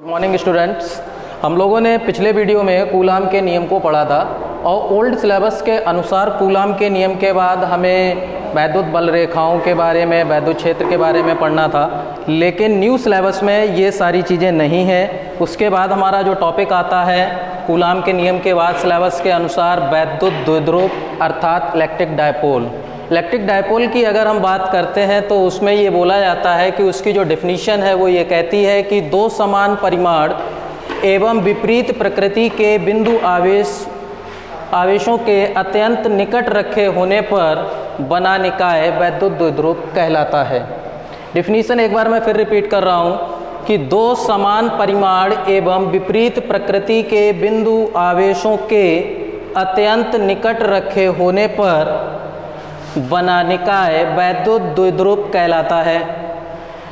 Morning students, हम लोगों ने पिछले वीडियो में कूलाम के नियम को पढ़ा था और ओल्ड सिलेबस के अनुसार कूलाम के नियम के बाद हमें वैद्युत बल रेखाओं के बारे में, वैद्युत क्षेत्र के बारे में पढ़ना था। लेकिन न्यू सिलेबस में ये सारी चीज़ें नहीं हैं। उसके बाद हमारा जो टॉपिक आता है कूलाम के नियम के बाद सिलेबस के अनुसार वैद्युत द्विध्रुव अर्थात इलेक्ट्रिक डायपोल। इलेक्ट्रिक डायपोल की अगर हम बात करते हैं तो उसमें ये बोला जाता है कि उसकी जो डेफिनीशन है वो ये कहती है कि दो समान परिमाण एवं विपरीत प्रकृति के बिंदु आवेशों के अत्यंत निकट रखे होने पर बना निकाय वैद्युत द्विध्रुव कहलाता है। डेफिनीशन एक बार मैं फिर रिपीट कर रहा हूँ कि दो समान परिमाण एवं विपरीत प्रकृति के बिंदु आवेशों के अत्यंत निकट रखे होने पर बना निकाय वैद्युत द्विध्रुव कहलाता है।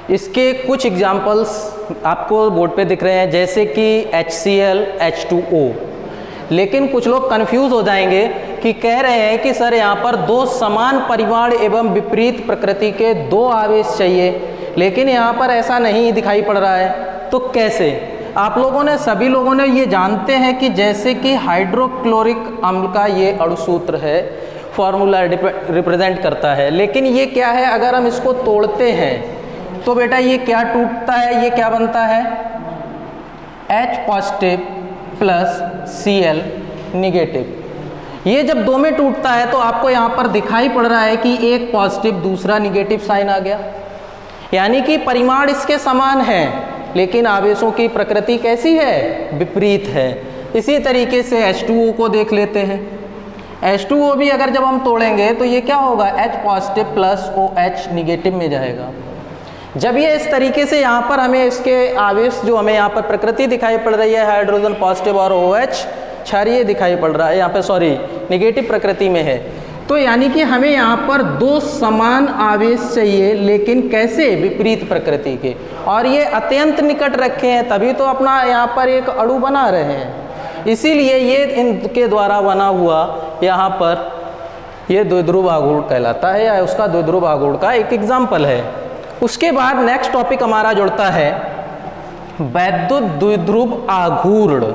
इसके कुछ एग्जाम्पल्स आपको बोर्ड पे दिख रहे हैं, जैसे कि HCl, H2O। लेकिन कुछ लोग कंफ्यूज हो जाएंगे कि कह रहे हैं कि सर यहाँ पर दो समान परिमाण एवं विपरीत प्रकृति के दो आवेश चाहिए, लेकिन यहाँ पर ऐसा नहीं दिखाई पड़ रहा है। तो कैसे? आप लोगों ने, सभी लोगों ने ये जानते हैं कि जैसे कि हाइड्रोक्लोरिक अम्ल का ये अणुसूत्र है, फॉर्मूला रिप्रेजेंट करता है, लेकिन ये क्या है, अगर हम इसको तोड़ते हैं तो बेटा ये क्या टूटता है, ये क्या बनता है, H positive plus Cl negative. ये जब दो में टूटता है तो आपको यहाँ पर दिखाई पड़ रहा है कि एक पॉजिटिव दूसरा निगेटिव साइन आ गया, यानी कि परिमाण इसके समान है लेकिन आवेशों की प्रकृति कैसी है, विपरीत है। इसी तरीके से H2O को देख लेते हैं। H2O भी अगर जब हम तोड़ेंगे तो ये क्या होगा, H positive plus OH negative में जाएगा। जब ये इस तरीके से यहाँ पर हमें इसके आवेश जो हमें यहाँ पर प्रकृति दिखाई पड़ रही है, हाइड्रोजन पॉजिटिव और OH क्षारीय दिखाई पड़ रहा है, यहाँ पे सॉरी निगेटिव प्रकृति में है। तो यानी कि हमें यहाँ पर दो समान आवेश चाहिए, लेकिन कैसे, विपरीत प्रकृति के, और ये अत्यंत निकट रखे हैं, तभी तो अपना यहाँ पर एक अणु बना रहे हैं। इसीलिए ये इनके द्वारा बना हुआ यहाँ पर ये द्विध्रुव आघूर्ण कहलाता है, या उसका द्विध्रुव आघूर्ण का एक एग्जाम्पल है। उसके बाद नेक्स्ट टॉपिक हमारा जुड़ता है वैद्युत द्विध्रुव आघूर्ण।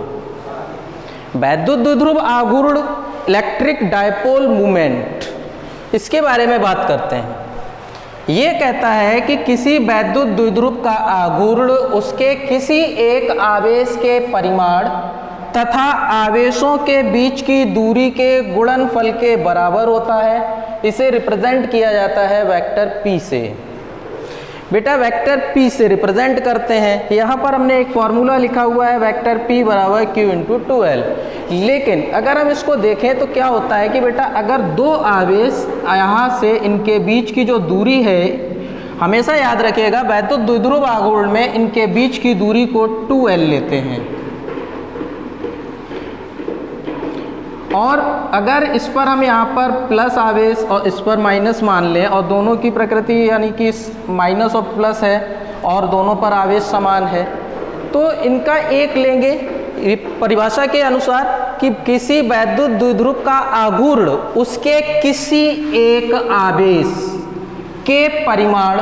वैद्युत द्विध्रुव आघूर्ण, इलेक्ट्रिक डायपोल मूवमेंट, इसके बारे में बात करते हैं। ये कहता है कि किसी वैद्युत द्विध्रुव का आघूर्ण उसके किसी एक आवेश के परिमाण तथा आवेशों के बीच की दूरी के गुणनफल के बराबर होता है। इसे रिप्रेजेंट किया जाता है वेक्टर P से। बेटा वेक्टर P से रिप्रेजेंट करते हैं। यहाँ पर हमने एक फॉर्मूला लिखा हुआ है, वेक्टर P बराबर Q इंटू 2L। लेकिन अगर हम इसको देखें तो क्या होता है कि बेटा अगर दो आवेश यहाँ से इनके बीच की जो दूरी है, हमेशा याद रखिएगा वैद्युत द्विध्रुव आघूर्ण में इनके बीच की दूरी को 2L लेते हैं, और अगर इस पर हम यहाँ पर प्लस आवेश और इस पर माइनस मान लें, और दोनों की प्रकृति यानी कि माइनस और प्लस है और दोनों पर आवेश समान है, तो इनका एक लेंगे परिभाषा के अनुसार कि किसी वैद्युत द्विध्रुव का आघूर्ण उसके किसी एक आवेश के परिमाण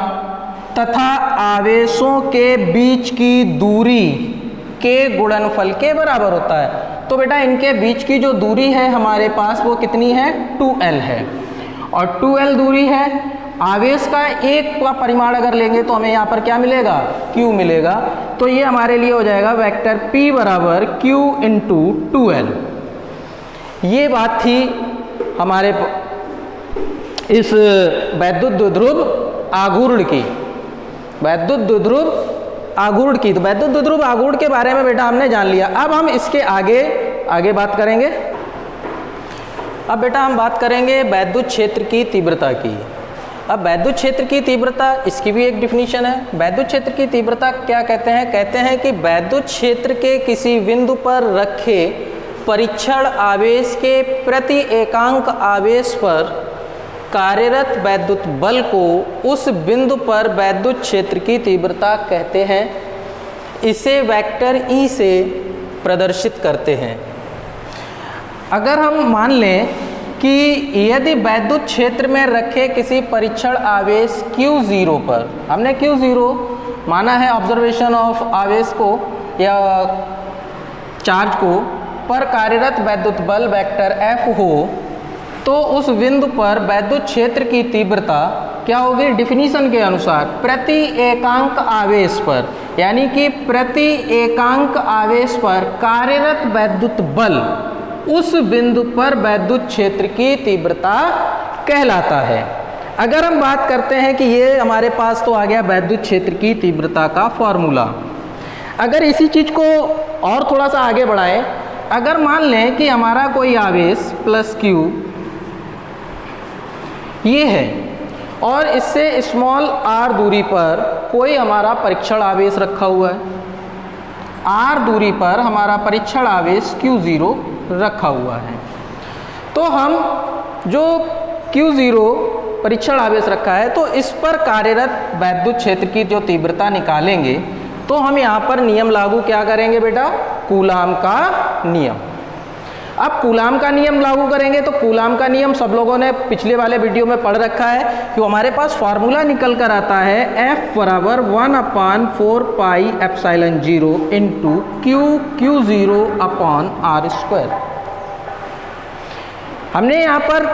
तथा आवेशों के बीच की दूरी के गुणनफल के बराबर होता है। तो बेटा इनके बीच की जो दूरी है हमारे पास वो कितनी है, 2L है, और 2L दूरी है। आवेश का एक का परिमाण अगर लेंगे तो हमें यहाँ पर क्या मिलेगा, Q मिलेगा। तो ये हमारे लिए हो जाएगा वेक्टर P बराबर Q इंटू 2L। ये बात थी हमारे इस वैद्युत द्विध्रुव आघूर्ण की, वैद्युत द्विध्रुव आघूर्ण की। तो वैद्युत द्विध्रुव आघूर्ण के बारे में बेटा हमने जान लिया। अब हम इसके आगे बात करेंगे। अब बेटा हम बात करेंगे वैद्युत क्षेत्र की तीव्रता की। अब वैद्युत क्षेत्र की तीव्रता, इसकी भी एक डिफिनीशन है। वैद्युत क्षेत्र की तीव्रता क्या कहते हैं, कहते हैं कि वैद्युत क्षेत्र के किसी बिंदु पर रखे परीक्षण आवेश के प्रति एकांक आवेश पर कार्यरत वैद्युत बल को उस बिंदु पर वैद्युत क्षेत्र की तीव्रता कहते हैं। इसे वेक्टर E से प्रदर्शित करते हैं। अगर हम मान लें कि यदि वैद्युत क्षेत्र में रखे किसी परीक्षण आवेश Q0 पर, हमने Q0 माना है ऑब्जर्वेशन ऑफ आवेश को, या चार्ज को पर कार्यरत वैद्युत बल वेक्टर F हो तो उस बिंदु पर वैद्युत क्षेत्र की तीव्रता क्या होगी? डिफिनीशन के अनुसार प्रति एकांक आवेश पर, यानी कि प्रति एकांक आवेश पर कार्यरत वैद्युत बल उस बिंदु पर वैद्युत क्षेत्र की तीव्रता कहलाता है। अगर हम बात करते हैं कि ये हमारे पास तो आ गया वैद्युत क्षेत्र की तीव्रता का फॉर्मूला। अगर इसी चीज़ को और थोड़ा सा आगे बढ़ाएं, अगर मान लें कि हमारा कोई आवेश प्लस Q ये है और इससे स्मॉल r दूरी पर कोई हमारा परीक्षण आवेश रखा हुआ है, r दूरी पर हमारा परीक्षण आवेश Q0 रखा हुआ है, तो हम जो Q0 परीक्षण आवेश रखा है तो इस पर कार्यरत वैद्युत क्षेत्र की जो तीव्रता निकालेंगे तो हम यहाँ पर नियम लागू क्या करेंगे बेटा? कूलाम का नियम। अब कूलाम का नियम लागू करेंगे तो कूलाम का नियम सब लोगों ने पिछले वाले वीडियो में पढ़ रखा है कि हमारे पास फार्मूला निकल कर आता है F बराबर 1/4 pi epsilon 0 into Q0 upon R square. हमने यहाँ पर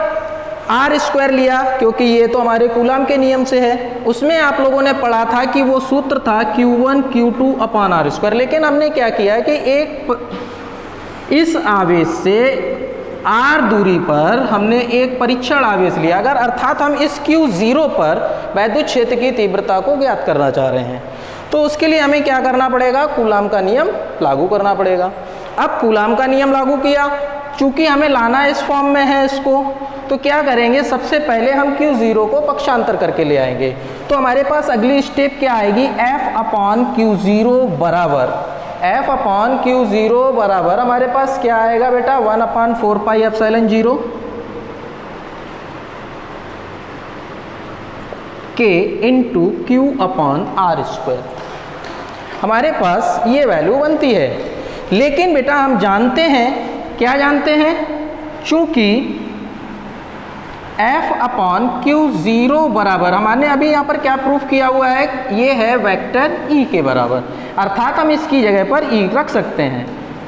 R स्क्वायर लिया क्योंकि ये तो हमारे कूलाम के नियम से है। उसमें आप लोगों ने पढ़ा था कि वो सूत्र था Q1 Q2 upon R square, लेकिन हमने क्या किया है कि इस आवेश से r दूरी पर हमने एक परीक्षण आवेश लिया, अगर अर्थात हम इस Q0 पर वैद्युत क्षेत्र की तीव्रता को ज्ञात करना चाह रहे हैं तो उसके लिए हमें क्या करना पड़ेगा? कूलाम का नियम लागू करना पड़ेगा। अब कूलाम का नियम लागू किया, चूंकि हमें लाना इस फॉर्म में है इसको, तो क्या करेंगे? सबसे पहले हम Q0 को पक्षांतर करके ले आएंगे, तो हमारे पास अगली स्टेप क्या आएगी? F अपॉन Q0 बराबर हमारे पास क्या आएगा बेटा? 1/4 pi epsilon 0 K into Q upon R square. हमारे पास ये वैल्यू बनती है, लेकिन बेटा हम जानते हैं, क्या जानते हैं? चूंकि F अपॉन Q0 बराबर हमने अभी यहाँ पर क्या प्रूफ किया हुआ है? ये है वेक्टर E के बराबर, अर्थात हम इसकी जगह पर E रख सकते हैं।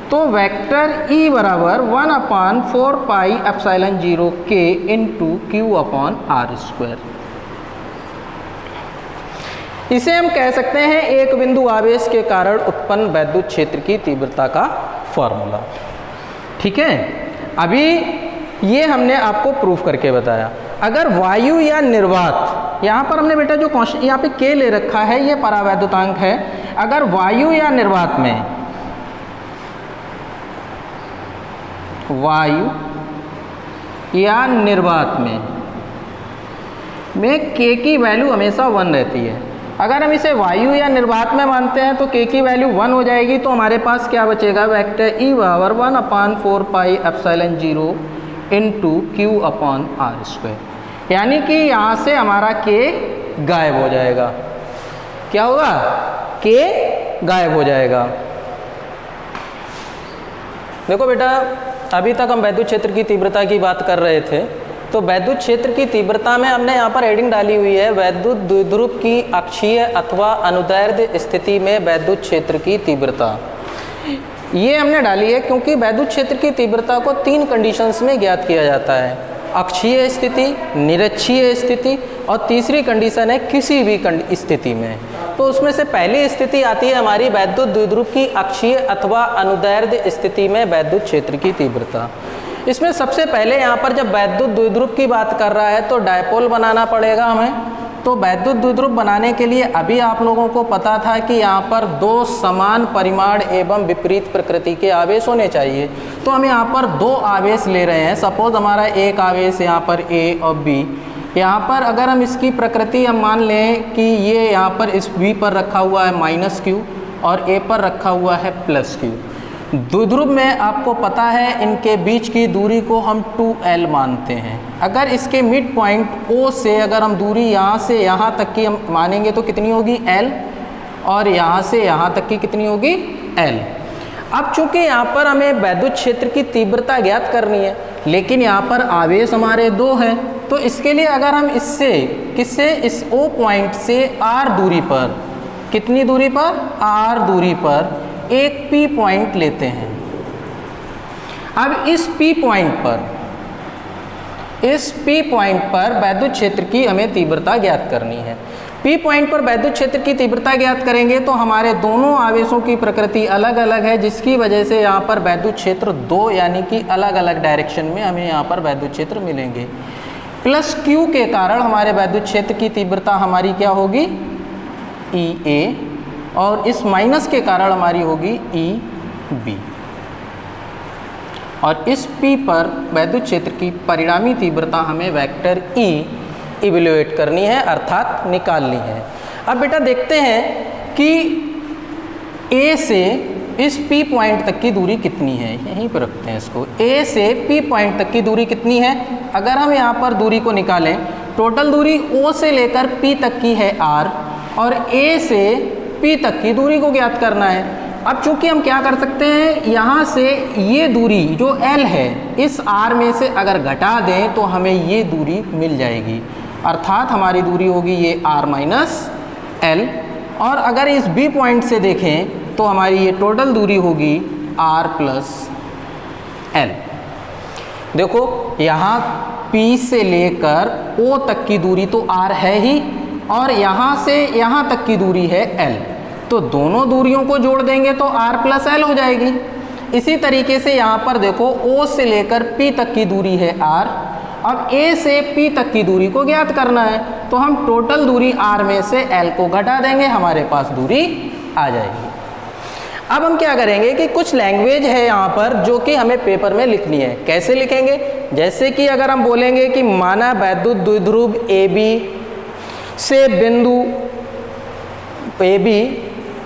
तो वेक्टर E बराबर 1/4 pi epsilon 0 K into Q upon R square. इसे हम कह सकते हैं एक बिंदु आवेश के कारण उत्पन्न वैद्युत क्षेत्र की तीव्रता का फॉर्मूला। ठीक है, अभी ये हमने आपको प्रूफ करके बताया। अगर वायु या निर्वात, यहाँ पर हमने बेटा जो कॉन्स्टेंट यहाँ पे K ले रखा है ये परावैद्युतांक है, अगर वायु या निर्वात में K की वैल्यू हमेशा 1 रहती है। अगर हम इसे वायु या निर्वात में मानते हैं तो K की वैल्यू 1 हो जाएगी, तो हमारे पास क्या बचेगा? वेक्टर E बराबर 1/4 pi epsilon 0 into Q upon R square, यानी कि यहाँ से हमारा K गायब हो जाएगा। क्या होगा? K गायब हो जाएगा। देखो बेटा, अभी तक हम वैद्युत क्षेत्र की तीव्रता की बात कर रहे थे, तो वैद्युत क्षेत्र की तीव्रता में हमने यहाँ पर हेडिंग डाली हुई है वैद्युत द्विध्रुव की अक्षीय अथवा अनुदैर्ध्य स्थिति में वैद्युत क्षेत्र की तीव्रता। ये हमने डाली है क्योंकि वैद्युत क्षेत्र की तीव्रता को 3 कंडीशंस में ज्ञात किया जाता है: अक्षीय स्थिति, निरक्षीय स्थिति और तीसरी कंडीशन है किसी भी स्थिति में। तो उसमें से पहली स्थिति आती है हमारी वैद्युत द्विध्रुव की अक्षीय अथवा अनुदैर्ध्य स्थिति में वैद्युत क्षेत्र की तीव्रता। इसमें सबसे पहले यहाँ पर जब वैद्युत द्विध्रुव की बात कर रहा है तो डायपोल बनाना पड़ेगा हमें। तो वैद्युत द्विध्रुव बनाने के लिए अभी आप लोगों को पता था कि यहाँ पर 2 समान परिमाण एवं विपरीत प्रकृति के आवेश होने चाहिए। तो हम यहाँ पर 2 आवेश ले रहे हैं। सपोज हमारा एक आवेश यहाँ पर A और B, यहाँ पर अगर हम इसकी प्रकृति हम मान लें कि ये यहाँ पर इस B पर रखा हुआ है -Q और A पर रखा हुआ है +Q। द्विध्रुव में आपको पता है इनके बीच की दूरी को हम 2L मानते हैं। अगर इसके मिड पॉइंट O से अगर हम दूरी यहाँ से यहाँ तक की हम मानेंगे तो कितनी होगी? L, और यहाँ से यहाँ तक की कितनी होगी? L। अब चूंकि यहाँ पर हमें वैद्युत क्षेत्र की तीव्रता ज्ञात करनी है, लेकिन यहाँ पर आवेश हमारे 2 हैं, तो इसके लिए अगर हम इस O पॉइंट से R दूरी पर, कितनी दूरी पर? R दूरी पर एक P पॉइंट लेते हैं। अब इस P पॉइंट पर वैद्युत क्षेत्र की हमें तीव्रता ज्ञात करनी है। P पॉइंट पर वैद्युत क्षेत्र की तीव्रता ज्ञात करेंगे तो हमारे दोनों आवेशों की प्रकृति अलग अलग है, जिसकी वजह से यहाँ पर वैद्युत क्षेत्र दो यानी कि अलग अलग डायरेक्शन में हमें यहाँ पर वैद्युत क्षेत्र मिलेंगे। प्लस Q के कारण हमारे वैद्युत क्षेत्र की तीव्रता हमारी क्या होगी, EA, और इस माइनस के कारण हमारी होगी EB। और इस P पर वैद्युत क्षेत्र की परिणामी तीव्रता हमें वेक्टर E इवेल्युएट करनी है, अर्थात निकालनी है। अब बेटा देखते हैं कि A से इस P पॉइंट तक की दूरी कितनी है। यहीं पर रखते हैं इसको। A से P पॉइंट तक की दूरी कितनी है, अगर हम यहाँ पर दूरी को निकालें, टोटल दूरी O से लेकर P तक की है R, और A से P तक की दूरी को ज्ञात करना है। अब चूंकि हम क्या कर सकते हैं, यहाँ से ये दूरी जो L है इस R में से अगर घटा दें तो हमें ये दूरी मिल जाएगी, अर्थात हमारी दूरी होगी ये R माइनस L। और अगर इस B पॉइंट से देखें तो हमारी ये टोटल दूरी होगी R प्लस L। देखो यहाँ P से लेकर O तक की दूरी तो R है ही, और यहाँ से यहाँ तक की दूरी है L, तो दोनों दूरियों को जोड़ देंगे तो R प्लस L हो जाएगी। इसी तरीके से यहाँ पर देखो O से लेकर P तक की दूरी है R, अब A से P तक की दूरी को ज्ञात करना है, तो हम टोटल दूरी R में से L को घटा देंगे, हमारे पास दूरी आ जाएगी। अब हम क्या करेंगे कि कुछ लैंग्वेज है यहाँ पर जो कि हमें पेपर में लिखनी है। कैसे लिखेंगे, जैसे कि अगर हम बोलेंगे कि माना वैद्युत द्विध्रुव AB से बिंदु AB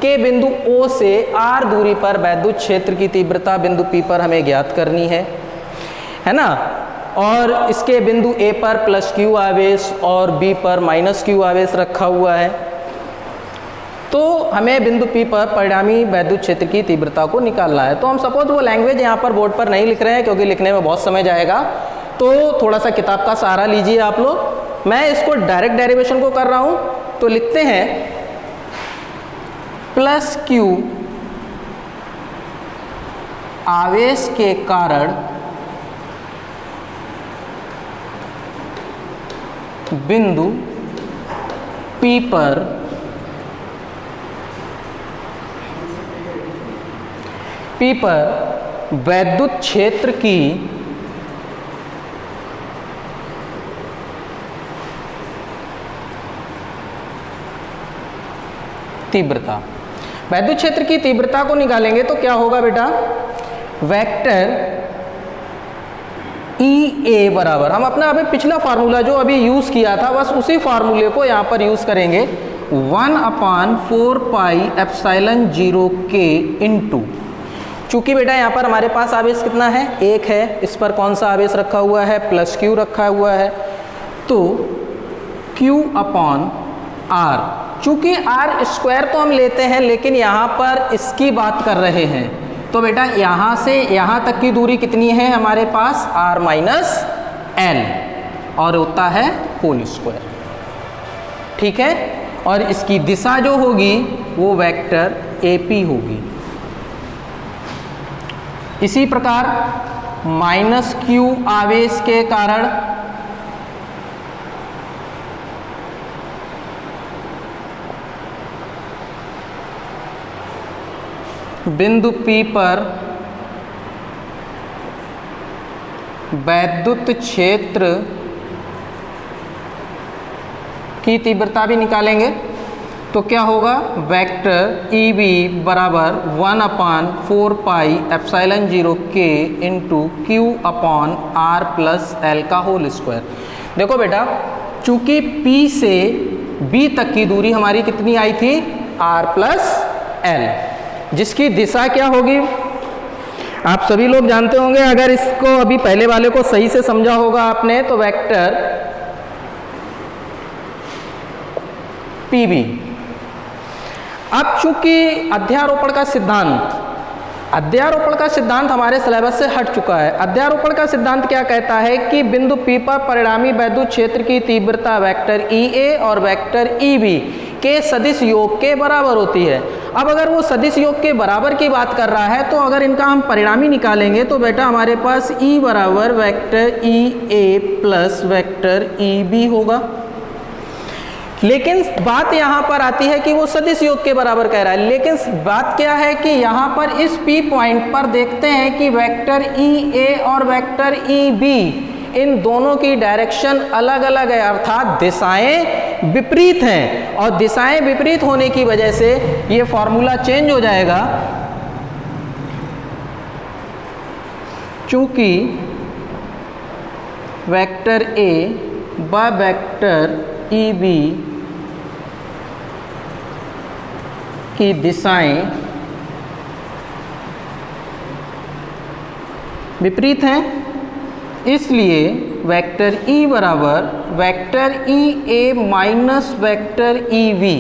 के बिंदु O से R दूरी पर वैद्युत क्षेत्र की तीव्रता बिंदु P पर हमें ज्ञात करनी है ना, और इसके बिंदु A पर प्लस Q आवेश और B पर माइनस Q आवेश रखा हुआ है, तो हमें बिंदु P पर परिणामी वैद्युत क्षेत्र की तीव्रता को निकालना है। तो हम सपोज वो लैंग्वेज यहाँ पर बोर्ड पर नहीं लिख रहे हैं क्योंकि लिखने में बहुत समय जाएगा, तो थोड़ा सा किताब का सहारा लीजिए आप लोग। मैं इसको डायरेक्ट डेरिवेशन को कर रहा हूँ, तो लिखते हैं प्लस Q आवेश के कारण बिंदु P पर वैद्युत क्षेत्र की तीव्रता। वैद्युत क्षेत्र की तीव्रता को निकालेंगे तो क्या होगा बेटा, वेक्टर EA बराबर, हम अपना अभी पिछला फार्मूला जो अभी यूज किया था बस उसी फार्मूले को यहाँ पर यूज करेंगे, 1/4 पाई एप्सिलॉन 0K इंटू, चूंकि बेटा यहाँ पर हमारे पास आवेश कितना है, 1 है, इस पर कौन सा आवेश रखा हुआ है, प्लस Q रखा हुआ है, तो Q/R, चूंकि R स्क्वायर तो हम लेते हैं लेकिन यहाँ पर इसकी बात कर रहे हैं, तो बेटा यहाँ से यहाँ तक की दूरी कितनी है हमारे पास, R माइनस L, और होता है होल स्क्वायर, ठीक है। और इसकी दिशा जो होगी वो वेक्टर AP होगी। इसी प्रकार माइनस Q आवेश के कारण बिंदु P पर वैद्युत क्षेत्र की तीव्रता भी निकालेंगे, तो क्या होगा, वेक्टर EB बराबर 1/4 pi epsilon 0K into Q/R plus L का होल स्क्वायर। देखो बेटा, चूंकि P से B तक की दूरी हमारी कितनी आई थी, R प्लस L, जिसकी दिशा क्या होगी आप सभी लोग जानते होंगे, अगर इसको अभी पहले वाले को सही से समझा होगा आपने, तो वेक्टर PB। अब चूंकि अध्यारोपण का सिद्धांत हमारे सिलेबस से हट चुका है। अध्यारोपण का सिद्धांत क्या कहता है कि बिंदु P पर परिणामी वैद्युत क्षेत्र की तीव्रता वेक्टर EA और वेक्टर EB के सदिश योग के बराबर होती है। अब अगर वो सदिश योग के बराबर की बात कर रहा है तो अगर इनका हम परिणामी निकालेंगे तो बेटा हमारे पास E बराबर वेक्टर ई ए प्लस वेक्टर ई बी होगा। लेकिन बात यहाँ पर आती है कि वो सदिश योग के बराबर कह रहा है, लेकिन बात क्या है कि यहाँ पर इस P पॉइंट पर देखते हैं कि वेक्टर ई ए और वेक्टर ई बी इन दोनों की डायरेक्शन अलग अलग है, अर्थात दिशाएं विपरीत हैं, और दिशाएं विपरीत होने की वजह से ये फॉर्मूला चेंज हो जाएगा। चूंकि वेक्टर ए व वेक्टर ई बी की दिशाएं विपरीत हैं, इसलिए वेक्टर ई बराबर वेक्टर ई ए माइनस वेक्टर ई बी,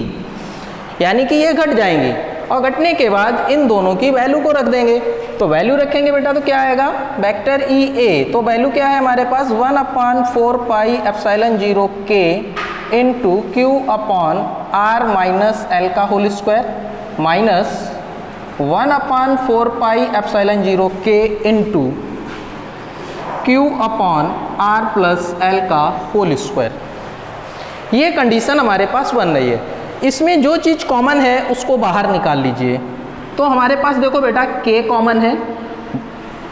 यानी कि ये घट जाएंगी और घटने के बाद इन दोनों की वैल्यू को रख देंगे। तो वैल्यू रखेंगे बेटा तो क्या आएगा, वेक्टर ई ए, तो वैल्यू क्या है हमारे पास 1/4 पाई एप्सिलॉन 0 के into Q upon R minus L का whole square minus 1/4 pi epsilon 0 के into Q upon R plus L का होल स्क्वायर। ये कंडीशन हमारे पास बन रही है। इसमें जो चीज़ कॉमन है उसको बाहर निकाल लीजिए। तो हमारे पास देखो बेटा के कॉमन है,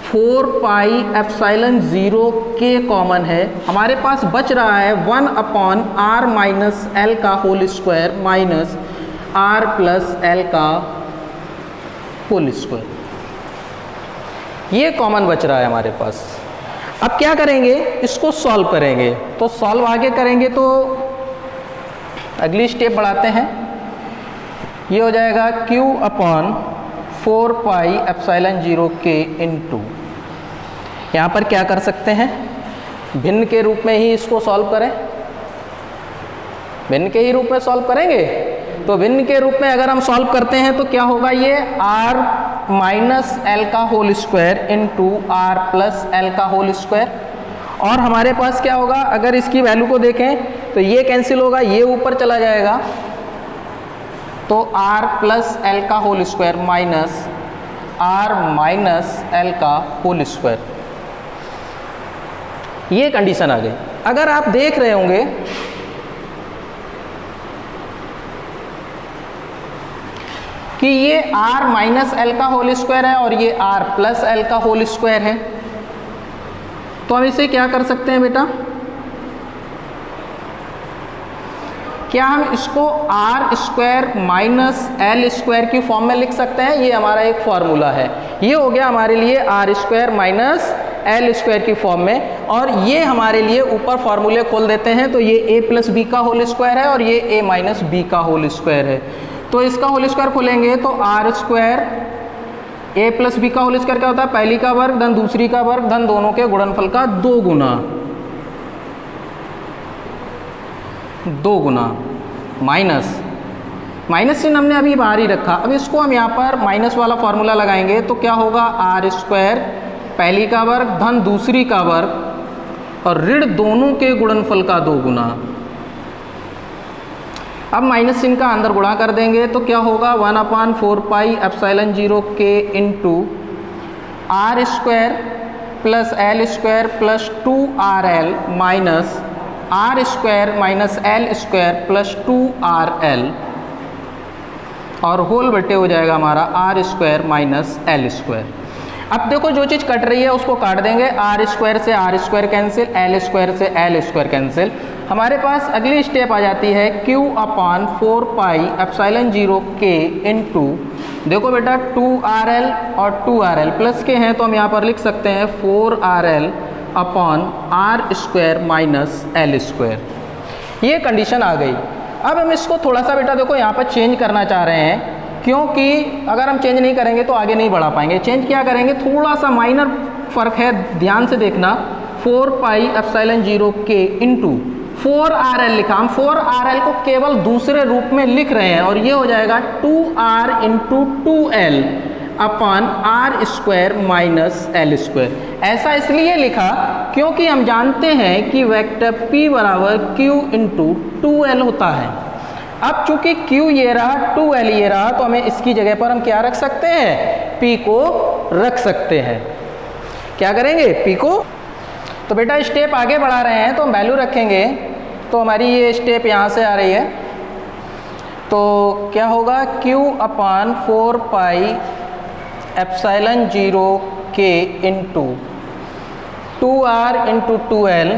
4 पाई एप्सिलॉन 0 के कॉमन है, हमारे पास बच रहा है 1/r माइनस एल का whole square minus R plus L का होल स्क्वायर। ये कॉमन बच रहा है हमारे पास। अब क्या करेंगे, इसको सॉल्व करेंगे। तो सॉल्व आगे करेंगे तो अगली स्टेप बढ़ाते हैं, ये हो जाएगा q अपॉन 4 पाई एप्सिलॉन 0 के इंटू, यहाँ पर क्या कर सकते हैं, भिन्न के रूप में ही इसको सॉल्व करें, भिन्न के ही रूप में सॉल्व करेंगे। तो भिन्न के रूप में अगर हम सॉल्व करते हैं तो क्या होगा, ये r माइनस एल का whole square into R plus L का होल स्क्वायर, और हमारे पास क्या होगा, अगर इसकी वैल्यू को देखें तो ये कैंसिल होगा, ये ऊपर चला जाएगा, तो r प्लस एल का whole square minus r minus L का होल स्क्वायर। ये कंडीशन आ गई। अगर आप देख रहे होंगे कि ये r माइनस एल का होल स्क्वायर है और ये r प्लस एल का होल स्क्वायर है, तो हम इसे क्या कर सकते हैं बेटा, क्या हम इसको R square minus L square की फॉर्म में लिख सकते हैं। ये हमारा एक फॉर्मूला है, ये हो गया हमारे लिए R square minus L square की फॉर्म में, और ये हमारे लिए ऊपर फॉर्मूले खोल देते हैं। तो ये ए प्लस बी का होल स्क्वायर है और ये ए माइनस बी का होल स्क्वायर है। तो इसका होल स्क्वायर खोलेंगे तो R square A plus B का होल स्क्वायर क्या होता है, पहली का वर्ग धन दूसरी का वर्ग धन दोनों के गुणनफल का 2 गुना माइनस माइनस चिन्ह हमने अभी बाहर ही रखा। अब इसको हम यहाँ पर माइनस वाला फॉर्मूला लगाएंगे तो क्या होगा, आर स्क्वायर पहली का वर्ग धन दूसरी का वर्ग और ऋण दोनों के गुणनफल का 2 गुना। अब माइनस चिन्ह का अंदर गुणा कर देंगे तो क्या होगा, 1/4 पाई एप्सिलॉन 0 के into R square plus L square plus 2RL minus R square minus L square plus 2RL, और होल बटे हो जाएगा हमारा R square minus L square. अब देखो जो चीज़ कट रही है उसको काट देंगे, आर स्क्वायर से R square cancel, L square से एल स्क्वायर कैंसिल। हमारे पास अगली स्टेप आ जाती है q/4 पाई एप्सिलॉन 0 के इंटू, देखो बेटा 2RL और 2RL प्लस के हैं तो हम यहाँ पर लिख सकते हैं 4RL upon R square minus L square. ये कंडीशन आ गई। अब हम इसको थोड़ा सा बेटा देखो यहाँ पर चेंज करना चाह रहे हैं, क्योंकि अगर हम चेंज नहीं करेंगे तो आगे नहीं बढ़ा पाएंगे। चेंज क्या करेंगे, थोड़ा सा माइनर फर्क है, ध्यान से देखना। 4 पाई एप्सिलॉन 0 के इंटू 4RL लिखा, हम 4RL को केवल दूसरे रूप में लिख रहे हैं और ये हो जाएगा 2R into 2L upon R square minus L square. ऐसा इसलिए लिखा क्योंकि हम जानते हैं कि वेक्टर P बराबर Q इंटू 2L होता है। अब चूंकि Q ये रहा, 2L ये रहा, तो हमें इसकी जगह पर हम क्या रख सकते हैं, P को रख सकते हैं। क्या करेंगे, P को। तो बेटा स्टेप आगे बढ़ा रहे हैं तो हम वैल्यू रखेंगे, तो हमारी ये स्टेप यहाँ से आ रही है, तो क्या होगा, Q/4πε0K into 2R into 2L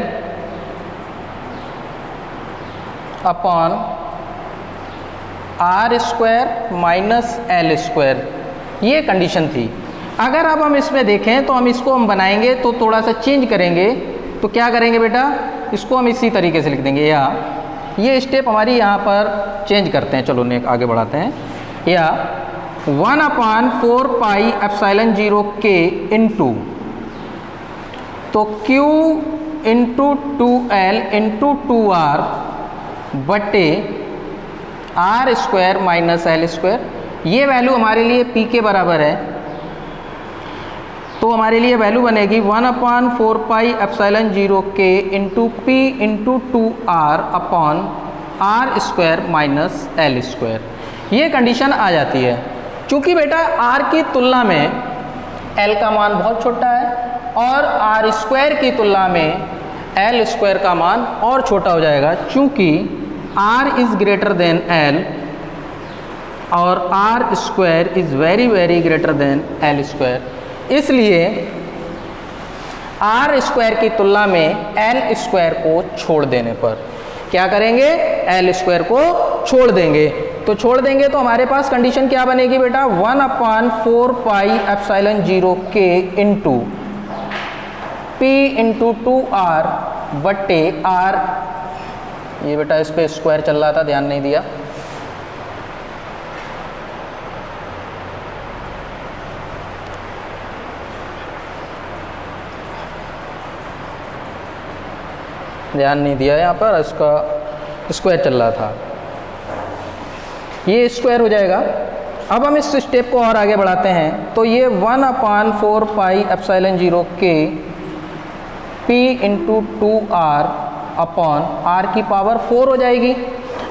upon R² minus L²। ये कंडीशन थी। अगर अब हम इसमें देखें तो हम इसको हम बनाएंगे तो थोड़ा सा चेंज करेंगे, तो क्या करेंगे बेटा, इसको हम इसी तरीके से लिख देंगे, या ये स्टेप हमारी यहाँ पर चेंज करते हैं, चलो नेक आगे बढ़ाते हैं, या 1/4πε0K इंटू, तो Q into 2L into 2R बटे R² माइनस L²। ये वैल्यू हमारे लिए P के बराबर है, तो हमारे लिए वैल्यू बनेगी 1/4πε0K into P into 2R upon R² minus L²। ये कंडीशन आ जाती है। चूँकि बेटा R की तुलना में L का मान बहुत छोटा है और R² की तुलना में L² का मान और छोटा हो जाएगा, चूँकि R is greater than L और R² is very very greater than L²। इसलिए R² की तुलना में L² को छोड़ देने पर क्या करेंगे, L² को छोड़ देंगे। तो छोड़ देंगे तो हमारे पास कंडीशन क्या बनेगी बेटा, 1/4πε0K into P into 2R बटे R। ये बेटा इस पे स्क्वायर चल रहा था, ध्यान नहीं दिया। ध्यान नहीं दिया यहाँ पर, इसका स्क्वायर चल रहा था, ये स्क्वायर हो जाएगा। अब हम इस स्टेप को और आगे बढ़ाते हैं, तो ये 1/4πε0K P into 2R upon R की पावर 4 हो जाएगी।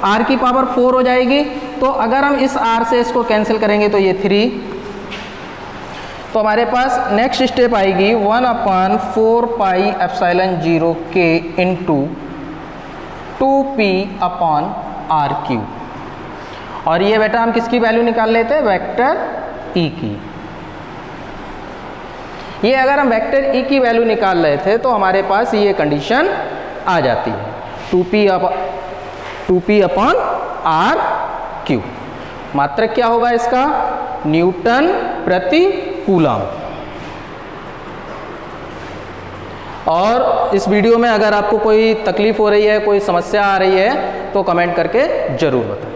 R की पावर 4 हो जाएगी, तो अगर हम इस R से इसको कैंसिल करेंगे तो ये 3, तो हमारे पास नेक्स्ट स्टेप आएगी 1/4πε0K into 2P upon RQ। और ये बेटा हम किसकी वैल्यू निकाल लेते हैं, वेक्टर E की। ये अगर हम वेक्टर E की वैल्यू निकाल रहे थे तो हमारे पास ये कंडीशन आ जाती है, 2P अपॉन RQ। मात्रक क्या होगा इसका, न्यूटन प्रति कूलम। और इस वीडियो में अगर आपको कोई तकलीफ हो रही है, कोई समस्या आ रही है, तो कमेंट करके जरूर बताएं।